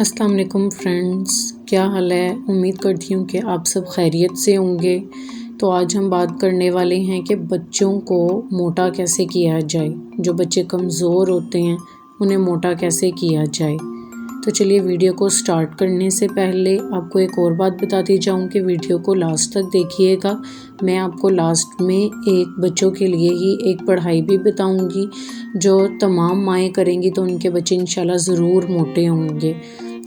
السلام علیکم فرینڈز، کیا حال ہے؟ امید کرتی ہوں کہ آپ سب خیریت سے ہوں گے۔ تو آج ہم بات کرنے والے ہیں کہ بچوں کو موٹا کیسے کیا جائے، جو بچے کمزور ہوتے ہیں انہیں موٹا کیسے کیا جائے۔ تو چلیے ویڈیو کو سٹارٹ کرنے سے پہلے آپ کو ایک اور بات بتاتی جاؤں کہ ویڈیو کو لاسٹ تک دیکھیے گا۔ میں آپ کو لاسٹ میں ایک بچوں کے لیے ہی ایک پڑھائی بھی بتاؤں گی جو تمام مائیں کریں گی تو ان کے بچے انشاءاللہ ضرور موٹے ہوں گے۔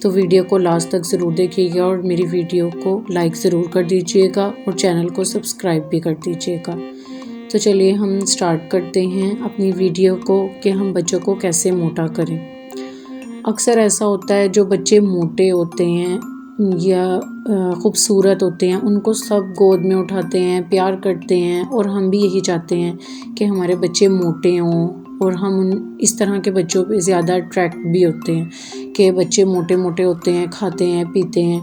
تو ویڈیو کو لاسٹ تک ضرور دیکھیے گا اور میری ویڈیو کو لائک ضرور کر دیجیے گا اور چینل کو سبسکرائب بھی کر دیجیے گا۔ تو چلیے ہم سٹارٹ کرتے ہیں اپنی ویڈیو کو کہ ہم بچوں کو کیسے موٹا کریں۔ اکثر ایسا ہوتا ہے جو بچے موٹے ہوتے ہیں یا خوبصورت ہوتے ہیں ان کو سب گود میں اٹھاتے ہیں، پیار کرتے ہیں، اور ہم بھی یہی چاہتے ہیں کہ ہمارے بچے موٹے ہوں، اور ہم اس طرح کے بچوں پہ زیادہ اٹریکٹ بھی ہوتے ہیں کہ بچے موٹے موٹے ہوتے ہیں، کھاتے ہیں، پیتے ہیں،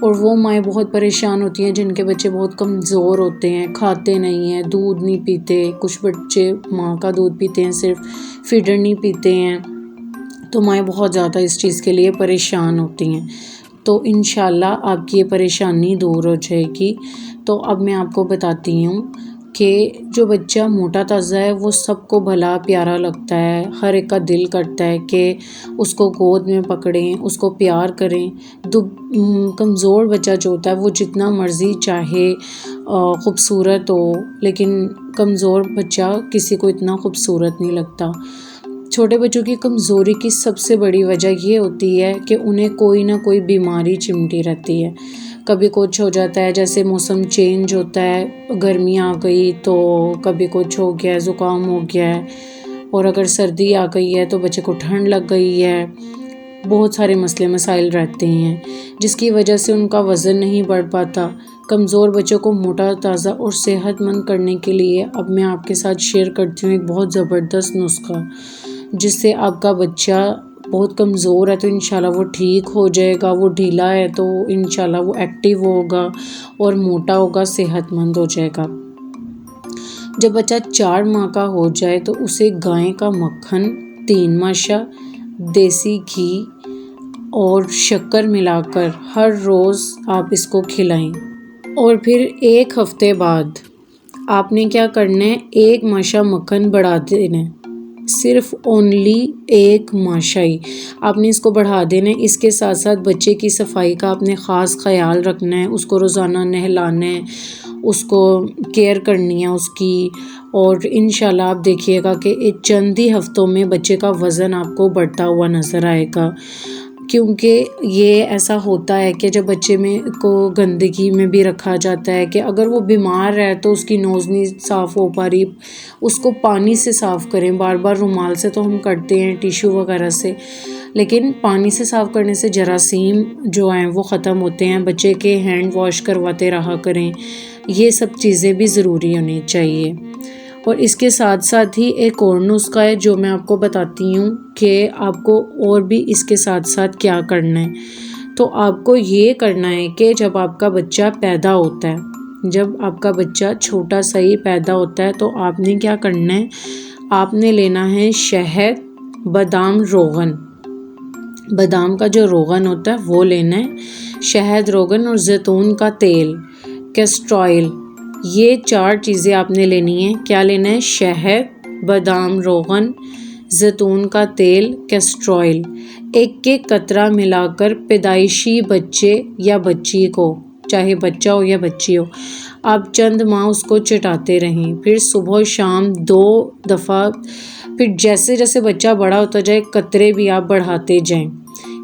اور وہ مائیں بہت پریشان ہوتی ہیں جن کے بچے بہت کمزور ہوتے ہیں، کھاتے نہیں ہیں، دودھ نہیں پیتے۔ کچھ بچے ماں کا دودھ پیتے ہیں، صرف فیڈر نہیں پیتے ہیں، تو مائیں بہت زیادہ اس چیز کے لیے پریشان ہوتی ہیں۔ تو انشاءاللہ آپ کی یہ پریشانی دور ہو جائے گی۔ تو اب میں آپ کو بتاتی ہوں کہ جو بچہ موٹا تازہ ہے وہ سب کو بھلا پیارا لگتا ہے، ہر ایک کا دل کرتا ہے کہ اس کو گود میں پکڑیں، اس کو پیار کریں۔ کمزور بچہ جو ہوتا ہے وہ جتنا مرضی چاہے خوبصورت ہو، لیکن کمزور بچہ کسی کو اتنا خوبصورت نہیں لگتا۔ چھوٹے بچوں کی کمزوری کی سب سے بڑی وجہ یہ ہوتی ہے کہ انہیں کوئی نہ کوئی بیماری چمٹی رہتی ہے۔ کبھی کچھ ہو جاتا ہے، جیسے موسم چینج ہوتا ہے، گرمی آ گئی تو کبھی کچھ ہو گیا ہے، زکام ہو گیا ہے، اور اگر سردی آ گئی ہے تو بچے کو ٹھنڈ لگ گئی ہے۔ بہت سارے مسئلے مسائل رہتے ہیں جس کی وجہ سے ان کا وزن نہیں بڑھ پاتا۔ کمزور بچوں کو موٹا تازہ اور صحت مند کرنے کے لیے اب میں آپ کے ساتھ شیئر کرتی ہوں ایک بہت زبردست نسخہ، جس سے آپ کا بچہ بہت کمزور ہے تو انشاءاللہ وہ ٹھیک ہو جائے گا، وہ ڈھیلا ہے تو انشاءاللہ وہ ایکٹیو ہوگا اور موٹا ہوگا، صحت مند ہو جائے گا۔ جب بچہ 4 ماہ کا ہو جائے تو اسے گائے کا مکھن 3 ماشا، دیسی گھی اور شکر ملا کر ہر روز آپ اس کو کھلائیں، اور پھر 1 ہفتے بعد آپ نے کیا کرنا ہے، 1 ماشا مکھن بڑھا دینا ہے، صرف اونلی 1 ماشا ہی آپ نے اس کو بڑھا دینا ہے۔ اس کے ساتھ ساتھ بچے کی صفائی کا آپ نے خاص خیال رکھنا ہے، اس کو روزانہ نہلانا ہے، اس کو کیئر کرنی ہے اس کی، اور انشاءاللہ آپ دیکھیے گا کہ چند ہی ہفتوں میں بچے کا وزن آپ کو بڑھتا ہوا نظر آئے گا۔ کیونکہ یہ ایسا ہوتا ہے کہ جب بچے کو گندگی میں بھی رکھا جاتا ہے کہ اگر وہ بیمار ہے تو اس کی نوز نہیں صاف ہو پا رہی، اس کو پانی سے صاف کریں، بار بار رومال سے تو ہم کرتے ہیں، ٹیشو وغیرہ سے، لیکن پانی سے صاف کرنے سے جراثیم جو ہیں وہ ختم ہوتے ہیں۔ بچے کے ہینڈ واش کرواتے رہا کریں، یہ سب چیزیں بھی ضروری ہونی چاہیے۔ اور اس کے ساتھ ساتھ ہی ایک اور نسخہ ہے جو میں آپ کو بتاتی ہوں کہ آپ کو اور بھی اس کے ساتھ ساتھ کیا کرنا ہے۔ تو آپ کو یہ کرنا ہے کہ جب آپ کا بچہ پیدا ہوتا ہے، جب آپ کا بچہ چھوٹا سا ہی پیدا ہوتا ہے تو آپ نے کیا کرنا ہے، آپ نے لینا ہے شہد، بادام، روغن، بادام کا جو روغن ہوتا ہے وہ لینا ہے، شہد، روغن اور زیتون کا تیل، کیسٹر آئل، یہ 4 چیزیں آپ نے لینی ہیں۔ کیا لینا ہے؟ شہد، بادام، روغن، زیتون کا تیل، کیسٹر آئل، ایک قطرہ ملا کر پیدائشی بچے یا بچی کو، چاہے بچہ ہو یا بچی ہو، آپ چند ماہ اس کو چٹاتے رہیں، پھر صبح و شام 2 دفعہ، پھر جیسے جیسے بچہ بڑا ہوتا جائے قطرے بھی آپ بڑھاتے جائیں۔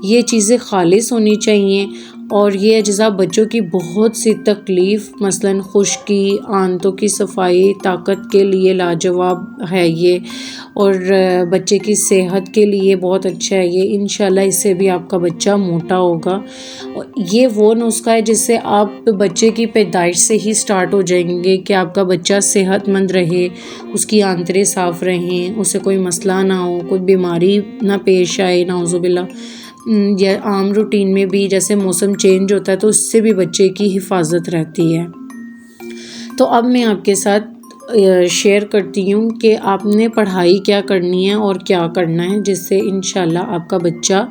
یہ چیزیں خالص ہونی چاہیے، اور یہ اجزاء بچوں کی بہت سی تکلیف، مثلاً خشکی، آنتوں کی صفائی، طاقت کے لیے لاجواب ہے یہ، اور بچے کی صحت کے لیے بہت اچھا ہے یہ۔ انشاءاللہ اس سے بھی آپ کا بچہ موٹا ہوگا۔ یہ وہ نسخہ ہے جس سے آپ بچے کی پیدائش سے ہی سٹارٹ ہو جائیں گے کہ آپ کا بچہ صحت مند رہے، اس کی آنتیں صاف رہیں، اسے کوئی مسئلہ نہ ہو، کوئی بیماری نہ پیش آئے، نعوذ باللہ۔ یا عام روٹین میں بھی جیسے موسم چینج ہوتا ہے تو اس سے بھی بچے کی حفاظت رہتی ہے۔ تو اب میں آپ کے ساتھ شیئر کرتی ہوں کہ آپ نے پڑھائی کیا کرنی ہے اور کیا کرنا ہے، جس سے انشاءاللہ آپ کا بچہ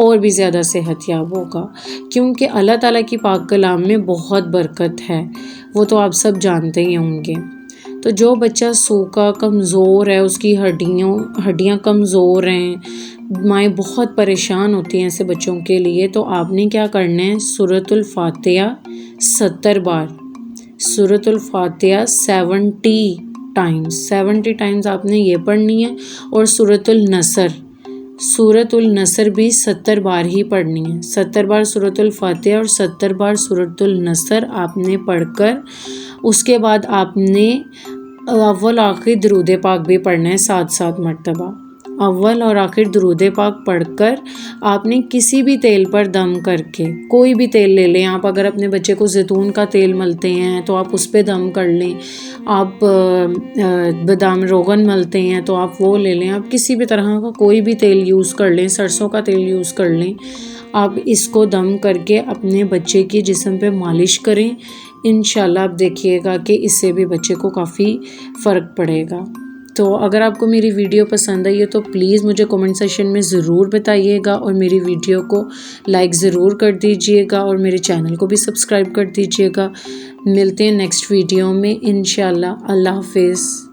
اور بھی زیادہ صحت یاب ہوگا، کیونکہ اللہ تعالیٰ کی پاک کلام میں بہت برکت ہے، وہ تو آپ سب جانتے ہی ہوں گے۔ تو جو بچہ سوکھا کمزور ہے، اس کی ہڈیاں کمزور ہیں، مائیں بہت پریشان ہوتی ہیں ایسے بچوں کے لیے، تو آپ نے کیا کرنا ہے، سورۃ الفاتحہ 70 بار، سورۃ الفاتحہ 70 ٹائمز آپ نے یہ پڑھنی ہے، اور سورۃ النصر بھی 70 بار ہی پڑھنی ہے، 70 بار سورۃ الفاتحہ اور 70 بار سورۃ النصر آپ نے پڑھ کر اس کے بعد آپ نے اول آخر درود پاک بھی پڑھنا ہے 7 مرتبہ۔ اول اور آخر درود پاک پڑھ کر آپ نے کسی بھی تیل پر دم کر کے، کوئی بھی تیل لے لیں آپ، اگر اپنے بچے کو زیتون کا تیل ملتے ہیں تو آپ اس پہ دم کر لیں، آپ بادام روغن ملتے ہیں تو آپ وہ لے لیں، آپ کسی بھی طرح کا کوئی بھی تیل یوز کر لیں، سرسوں کا تیل یوز کر لیں، آپ اس کو دم کر کے اپنے بچے کی جسم پہ مالش کریں، انشاءاللہ آپ دیکھیے گا کہ اس سے بھی بچے کو کافی فرق پڑے گا۔ تو اگر آپ کو میری ویڈیو پسند آئی ہے تو پلیز مجھے کمنٹ سیکشن میں ضرور بتائیے گا، اور میری ویڈیو کو لائک ضرور کر دیجئے گا، اور میرے چینل کو بھی سبسکرائب کر دیجئے گا۔ ملتے ہیں نیکسٹ ویڈیو میں انشاءاللہ۔ اللہ حافظ۔